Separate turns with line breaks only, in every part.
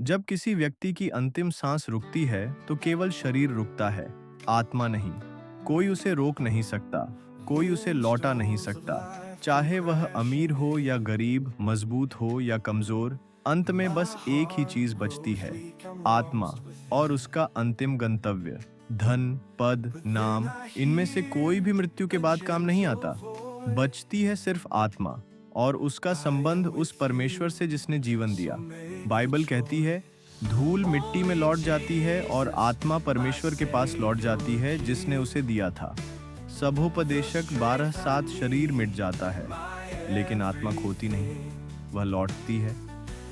जब किसी व्यक्ति की अंतिम सांस रुकती है तो केवल शरीर रुकता है, आत्मा नहीं। कोई उसे रोक नहीं सकता, कोई उसे लौटा नहीं सकता। चाहे वह अमीर हो या गरीब, मजबूत हो या कमजोर, अंत में बस एक ही चीज बचती है, आत्मा और उसका अंतिम गंतव्य। धन, पद, नाम, इनमें से कोई भी मृत्यु के बाद काम नहीं आता। बचती है सिर्फ आत्मा और उसका संबंध उस परमेश्वर से जिसने जीवन दिया। बाइबल कहती है, धूल मिट्टी में लौट जाती है और आत्मा परमेश्वर के पास लौट जाती है जिसने उसे दिया था। सबोपदेशक 12:7 शरीर मिट जाता है, लेकिन आत्मा खोती नहीं। वह लौटती है,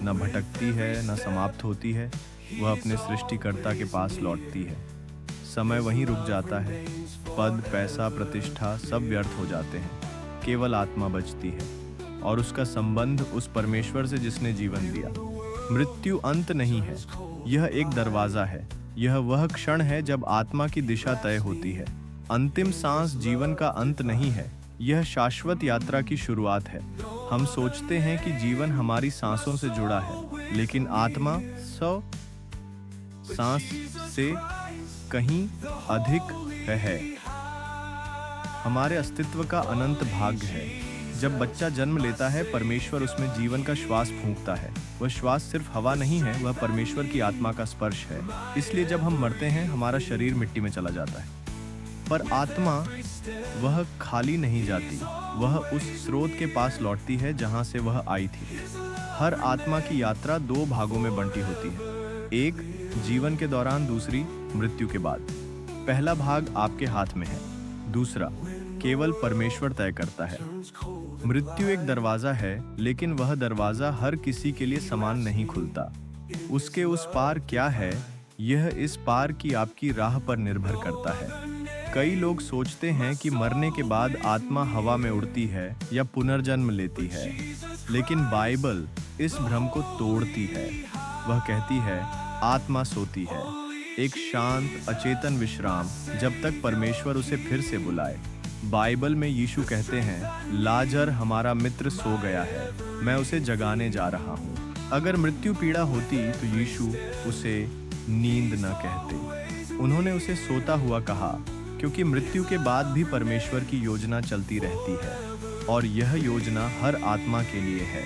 न भटकती है, न समाप्त होती है। वह अपने सृष्टिकर्ता के पास लौटती है। समय वहीं रुक जाता है। पद, पैसा, प्रतिष्ठा सब व्यर्थ हो जाते हैं। केवल आत्मा बचती है और उसका संबंध उस परमेश्वर से जिसने जीवन दिया। मृत्यु अंत नहीं है, यह एक दरवाजा है। यह वह क्षण है जब आत्मा की दिशा तय होती है। अंतिम सांस जीवन का अंत नहीं है, यह शाश्वत यात्रा की शुरुआत है। हम सोचते हैं कि जीवन हमारी सांसों से जुड़ा है, लेकिन आत्मा 100 सांस से कहीं अधिक है। हमारे अस्तित्व का अनंत भाग्य है। जब बच्चा जन्म लेता है, परमेश्वर उसमें जीवन का श्वास फूंकता है। वह श्वास सिर्फ हवा नहीं है, वह परमेश्वर की आत्मा का स्पर्श है। इसलिए जब हम मरते हैं, हमारा शरीर मिट्टी में चला जाता है, पर आत्मा वह खाली नहीं जाती। वह उस स्रोत के पास लौटती है जहां से वह आई थी। हर आत्मा की यात्रा 2 भागों में बंटी होती है, एक जीवन के दौरान, दूसरी मृत्यु के बाद। पहला भाग आपके हाथ में है, दूसरा केवल परमेश्वर तय करता है। मृत्यु एक दरवाजा है, लेकिन वह दरवाजा हर किसी के लिए समान नहीं खुलता। उसके उस पार क्या है, यह इस पार की आपकी राह पर निर्भर करता है। कई लोग सोचते हैं कि मरने के बाद आत्मा हवा में उड़ती है या पुनर्जन्म लेती है, लेकिन बाइबल इस भ्रम को तोड़ती है। वह कहती है, आत्मा सोती है, एक शांत अचेतन विश्राम, जब तक परमेश्वर उसे फिर से बुलाए। बाइबल में यीशु कहते हैं, लाजर हमारा मित्र सो गया है, मैं उसे जगाने जा रहा हूँ। अगर मृत्यु पीड़ा होती तो यीशु उसे नींद न कहते। उन्होंने उसे सोता हुआ कहा, क्योंकि मृत्यु के बाद भी परमेश्वर की योजना चलती रहती है, और यह योजना हर आत्मा के लिए है,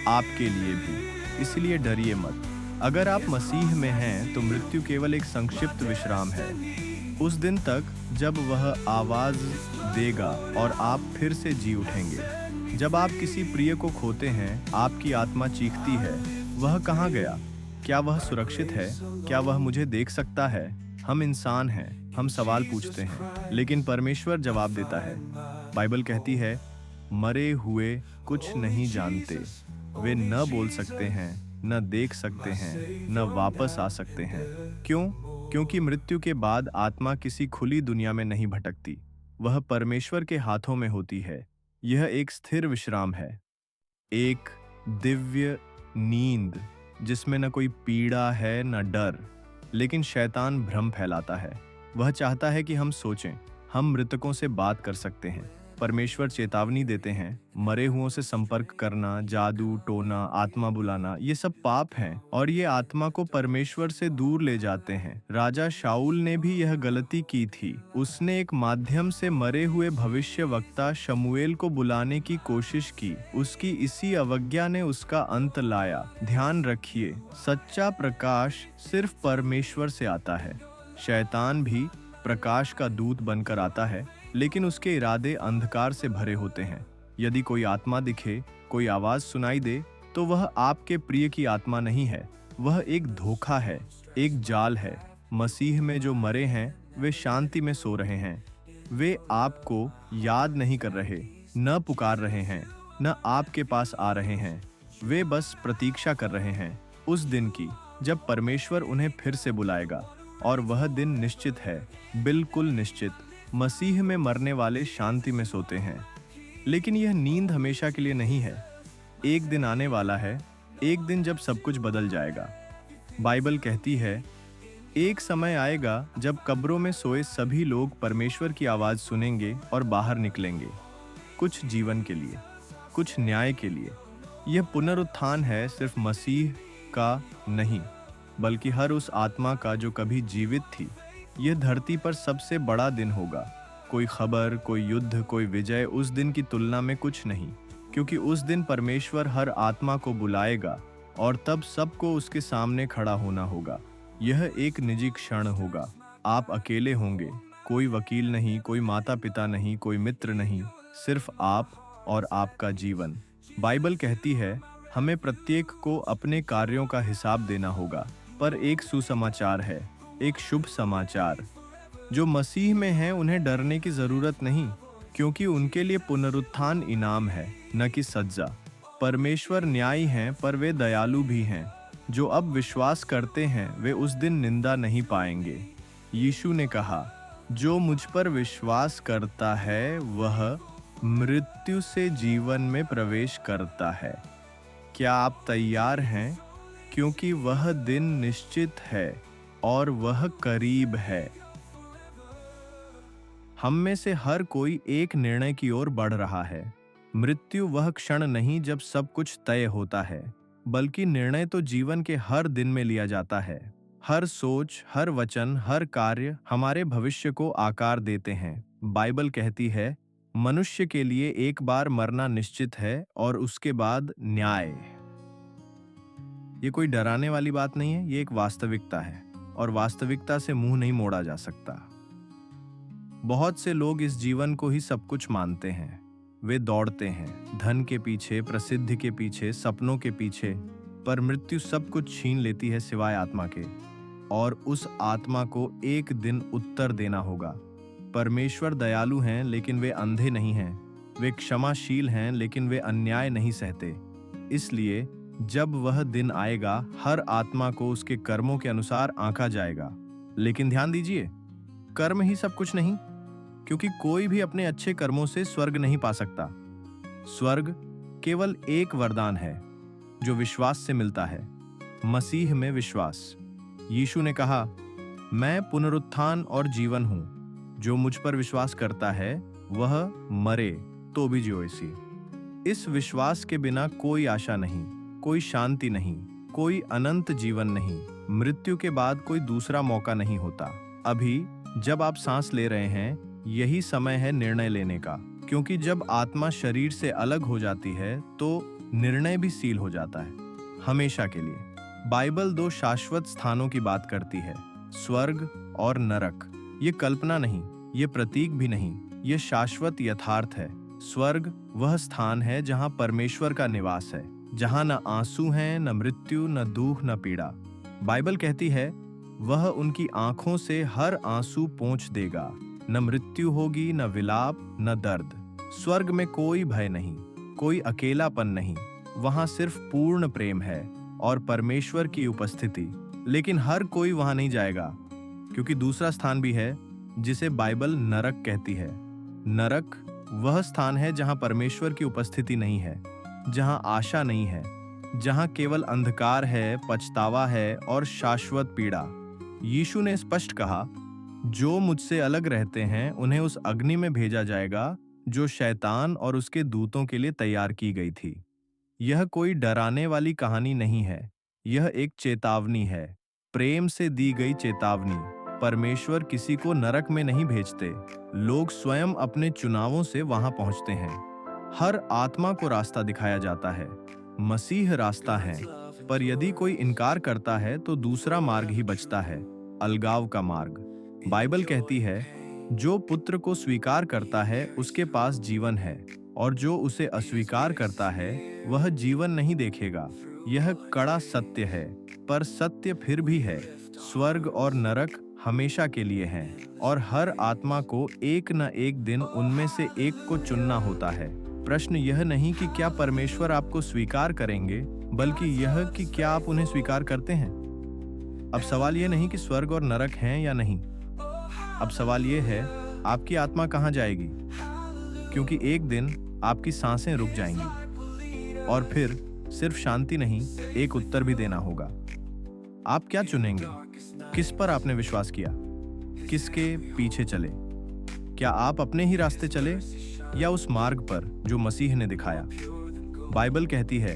आपके लिए भी। इसलिए डरिए मत। अगर आप मसीह में हैं तो मृत्यु केवल एक संक्षिप्त विश्राम है, उस दिन तक जब वह आवाज देगा और आप फिर से जी उठेंगे। जब आप किसी प्रिय को खोते हैं, आपकी आत्मा चीखती है, वह कहाँ गया? क्या वह सुरक्षित है? क्या वह मुझे देख सकता है? हम इंसान हैं, हम सवाल पूछते हैं, लेकिन परमेश्वर जवाब देता है। बाइबल कहती है, मरे हुए कुछ नहीं जानते, वे न बोल सकते हैं, न देख सकते हैं, न वापस आ सकते हैं। क्यों? क्योंकि मृत्यु के बाद आत्मा किसी खुली दुनिया में नहीं भटकती, वह परमेश्वर के हाथों में होती है। यह एक स्थिर विश्राम है, एक दिव्य नींद जिसमें न कोई पीड़ा है न डर। लेकिन शैतान भ्रम फैलाता है। वह चाहता है कि हम सोचें हम मृतकों से बात कर सकते हैं। परमेश्वर चेतावनी देते हैं, मरे हुओं से संपर्क करना, जादू टोना, आत्मा बुलाना, ये सब पाप हैं और ये आत्मा को परमेश्वर से दूर ले जाते हैं। राजा शाऊल ने भी यह गलती की थी। उसने एक माध्यम से मरे हुए भविष्यवक्ता शमूएल को बुलाने की कोशिश की। उसकी इसी अवज्ञा ने उसका अंत लाया। ध्यान रखिए, सच्चा प्रकाश सिर्फ परमेश्वर से आता है। शैतान भी प्रकाश का दूत बनकर आता है, लेकिन उसके इरादे अंधकार से भरे होते हैं। यदि कोई आत्मा दिखे, कोई आवाज सुनाई दे, तो वह आपके प्रिय की आत्मा नहीं है। वह एक धोखा है, एक जाल है। मसीह में जो मरे हैं, वे शांति में सो रहे हैं। वे आपको याद नहीं कर रहे, न पुकार रहे हैं, न आपके पास आ रहे हैं। वे बस प्रतीक्षा कर रहे हैं उस दिन की जब परमेश्वर उन्हें फिर से बुलाएगा। और वह दिन निश्चित है, बिल्कुल निश्चित। मसीह में मरने वाले शांति में सोते हैं, लेकिन यह नींद हमेशा के लिए नहीं है। एक दिन आने वाला है, एक दिन जब सब कुछ बदल जाएगा। बाइबल कहती है, एक समय आएगा जब कब्रों में सोए सभी लोग परमेश्वर की आवाज सुनेंगे और बाहर निकलेंगे, कुछ जीवन के लिए, कुछ न्याय के लिए। यह पुनरुत्थान है, सिर्फ मसीह का नहीं, बल्कि हर उस आत्मा का जो कभी जीवित थी। यह धरती पर सबसे बड़ा दिन होगा। कोई खबर, कोई युद्ध, कोई विजय उस दिन की तुलना में कुछ नहीं, क्योंकि उस दिन परमेश्वर हर आत्मा को बुलाएगा और तब सबको उसके सामने खड़ा होना होगा। यह एक निजी क्षण होगा। आप अकेले होंगे, कोई वकील नहीं, कोई माता पिता नहीं, कोई मित्र नहीं, सिर्फ आप और आपका जीवन। बाइबल कहती है हमें प्रत्येक को अपने कार्यों का हिसाब देना होगा। पर एक सुसमाचार है, एक शुभ समाचार। जो मसीह में हैं उन्हें डरने की जरूरत नहीं, क्योंकि उनके लिए पुनरुत्थान इनाम है, न कि सज्जा। परमेश्वर न्यायी हैं, पर वे दयालु भी हैं। जो अब विश्वास करते हैं वे उस दिन निंदा नहीं पाएंगे। यीशु ने कहा, जो मुझ पर विश्वास करता है वह मृत्यु से जीवन में प्रवेश करता है। क्या आप तैयार हैं? क्योंकि वह दिन निश्चित है और वह करीब है। हम में से हर कोई एक निर्णय की ओर बढ़ रहा है। मृत्यु वह क्षण नहीं जब सब कुछ तय होता है, बल्कि निर्णय तो जीवन के हर दिन में लिया जाता है। हर सोच, हर वचन, हर कार्य हमारे भविष्य को आकार देते हैं। बाइबल कहती है मनुष्य के लिए एक बार मरना निश्चित है और उसके बाद न्याय। ये कोई डराने वाली बात नहीं है, ये एक वास्तविकता है और वास्तविकता से मुंह नहीं मोड़ा जा सकता। बहुत से लोग इस जीवन को ही सब कुछ मानते हैं। वे दौड़ते हैं धन के पीछे, प्रसिद्धि के पीछे, सपनों के पीछे, पर मृत्यु सब कुछ छीन लेती है सिवाय आत्मा के, और उस आत्मा को एक दिन उत्तर देना होगा। परमेश्वर दयालु हैं लेकिन वे अंधे नहीं हैं। वे क्षमाशील हैं लेकिन वे अन्याय नहीं सहते। इसलिए जब वह दिन आएगा हर आत्मा को उसके कर्मों के अनुसार आंका जाएगा। लेकिन ध्यान दीजिए, कर्म ही सब कुछ नहीं, क्योंकि कोई भी अपने अच्छे कर्मों से स्वर्ग नहीं पा सकता। स्वर्ग केवल एक वरदान है जो विश्वास से मिलता है, मसीह में विश्वास। यीशु ने कहा, मैं पुनरुत्थान और जीवन हूं। जो मुझ पर विश्वास करता है वह मरे तो भी जियोसी। इस विश्वास के बिना कोई आशा नहीं, कोई शांति नहीं, कोई अनंत जीवन नहीं। मृत्यु के बाद कोई दूसरा मौका नहीं होता। अभी जब आप सांस ले रहे हैं, यही समय है निर्णय लेने का, क्योंकि जब आत्मा शरीर से अलग हो जाती है तो निर्णय भी सील हो जाता है, हमेशा के लिए। बाइबल दो शाश्वत स्थानों की बात करती है, स्वर्ग और नरक। ये कल्पना नहीं, ये प्रतीक भी नहीं, ये शाश्वत यथार्थ है। स्वर्ग वह स्थान है जहां परमेश्वर का निवास है, जहां न आंसू हैं, न मृत्यु, न दुख, न पीड़ा। बाइबल कहती है वह उनकी आंखों से हर आंसू पोंछ देगा। न मृत्यु होगी, न विलाप, न दर्द। स्वर्ग में कोई भय नहीं, कोई अकेलापन नहीं। वहां सिर्फ पूर्ण प्रेम है और परमेश्वर की उपस्थिति। लेकिन हर कोई वहां नहीं जाएगा, क्योंकि दूसरा स्थान भी है जिसे बाइबल नरक कहती है। नरक वह स्थान है जहां परमेश्वर की उपस्थिति नहीं है, जहां आशा नहीं है, जहां केवल अंधकार है, पछतावा है और शाश्वत पीड़ा। यीशु ने स्पष्ट कहा, जो मुझसे अलग रहते हैं उन्हें उस अग्नि में भेजा जाएगा जो शैतान और उसके दूतों के लिए तैयार की गई थी। यह कोई डराने वाली कहानी नहीं है, यह एक चेतावनी है, प्रेम से दी गई चेतावनी। परमेश्वर किसी को नरक में नहीं भेजते, लोग स्वयं अपने चुनावों से वहां पहुंचते हैं। हर आत्मा को रास्ता दिखाया जाता है, मसीह रास्ता है, पर यदि कोई इनकार करता है तो दूसरा मार्ग ही बचता है, अलगाव का मार्ग। बाइबल कहती है जो पुत्र को स्वीकार करता है उसके पास जीवन है, और जो उसे अस्वीकार करता है वह जीवन नहीं देखेगा। यह कड़ा सत्य है, पर सत्य फिर भी है। स्वर्ग और नरक हमेशा के लिए हैं, और हर आत्मा को एक न एक दिन उनमें से एक को चुनना होता है। प्रश्न यह नहीं कि क्या परमेश्वर आपको स्वीकार करेंगे, बल्कि यह कि क्या आप उन्हें स्वीकार करते हैं। अब सवाल यह नहीं कि स्वर्ग और नरक हैं या नहीं, अब सवाल यह है आपकी आत्मा कहाँ जाएगी, क्योंकि एक दिन आपकी सांसें रुक जाएंगी और फिर सिर्फ शांति नहीं, एक उत्तर भी देना होगा। आप क्या चुनेंगे? किस पर आपने विश्वास किया? किसके पीछे चले? क्या आप अपने ही रास्ते चले या उस मार्ग पर जो मसीह ने दिखाया? बाइबल कहती है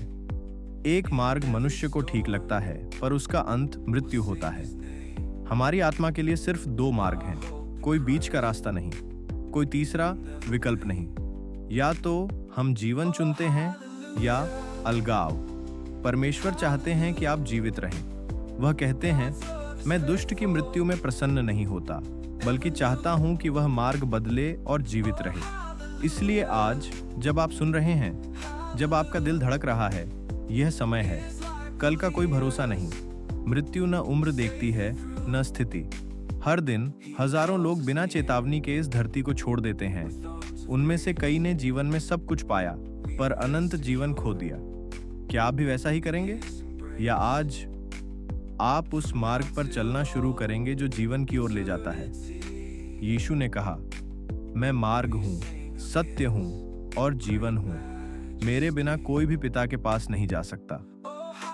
एक मार्ग मनुष्य को ठीक लगता है पर उसका अंत मृत्यु होता है। हमारी आत्मा के लिए सिर्फ दो मार्ग हैं, कोई बीच का रास्ता नहीं, कोई तीसरा विकल्प नहीं। या तो हम जीवन चुनते हैं या अलगाव। परमेश्वर चाहते हैं कि आप जीवित रहें। वह कहते हैं, मैं दुष्ट की मृत्यु में प्रसन्न नहीं होता, बल्कि चाहता हूं कि वह मार्ग बदले और जीवित रहे। इसलिए आज जब आप सुन रहे हैं, जब आपका दिल धड़क रहा है, यह समय है। कल का कोई भरोसा नहीं। मृत्यु न उम्र देखती है न स्थिति। हर दिन हजारों लोग बिना चेतावनी के इस धरती को छोड़ देते हैं। उनमें से कई ने जीवन में सब कुछ पाया पर अनंत जीवन खो दिया। क्या आप भी वैसा ही करेंगे? या आज आप उस मार्ग पर चलना शुरू करेंगे जो जीवन की ओर ले जाता है? यीशु ने कहा, मैं मार्ग हूं, सत्य हूं और जीवन हूं। मेरे बिना कोई भी पिता के पास नहीं जा सकता।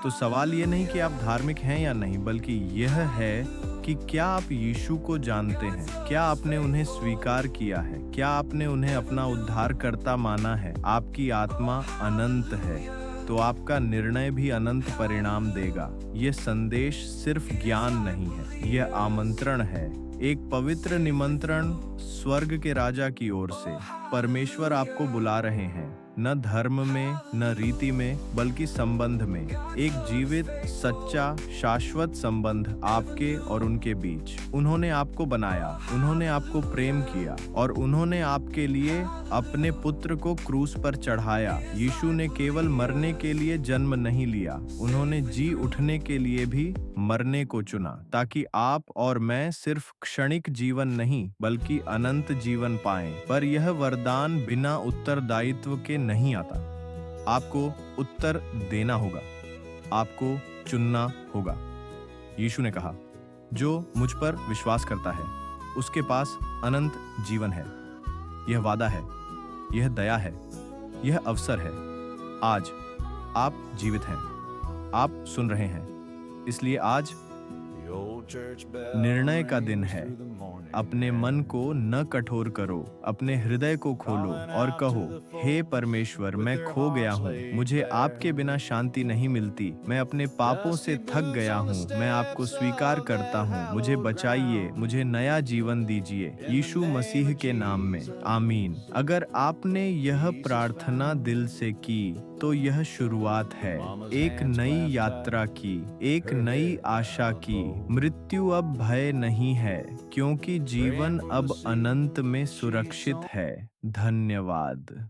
तो सवाल ये नहीं कि आप धार्मिक हैं या नहीं, बल्कि यह है कि क्या आप यीशु को जानते हैं? क्या आपने उन्हें स्वीकार किया है? क्या आपने उन्हें अपना उद्धारकर्ता माना है? आपकी आत्मा अनंत है, तो आपका निर्णय भी अनंत परिणाम देगा। यह संदेश सिर्फ ज्ञान नहीं है, यह आमंत्रण है, एक पवित्र निमंत्रण स्वर्ग के राजा की ओर से। परमेश्वर आपको बुला रहे हैं, न धर्म में न रीति में, बल्कि संबंध में। एक जीवित, सच्चा, शाश्वत संबंध आपके और उनके बीच। उन्होंने आपको बनाया, उन्होंने आपको प्रेम किया और उन्होंने आपके लिए अपने पुत्र को क्रूस पर चढ़ाया। यीशु ने केवल मरने के लिए जन्म नहीं लिया, उन्होंने जी उठने के लिए भी मरने को चुना, ताकि आप और मैं सिर्फ क्षणिक जीवन नहीं बल्कि अनंत जीवन पाएं। पर यह वरदान बिना उत्तरदायित्व के नहीं आता। आपको उत्तर देना होगा, आपको चुनना होगा। यीशु ने कहा, जो मुझ पर विश्वास करता है उसके पास अनंत जीवन है। यह वादा है, यह दया है, यह अवसर है। आज आप जीवित हैं, आप सुन रहे हैं, इसलिए आज निर्णय का दिन है। अपने मन को न कठोर करो, अपने हृदय को खोलो और कहो, हे परमेश्वर, मैं खो गया हूँ, मुझे आपके बिना शांति नहीं मिलती, मैं अपने पापों से थक गया हूँ, मैं आपको स्वीकार करता हूँ, मुझे बचाइए, मुझे नया जीवन दीजिए, यीशु मसीह के नाम में, आमीन। अगर आपने यह प्रार्थना दिल से की तो यह शुरुआत है एक नई यात्रा की, एक नई आशा की। मृत्यु अब भय नहीं है, क्योंकि जीवन अब अनंत में सुरक्षित है। धन्यवाद।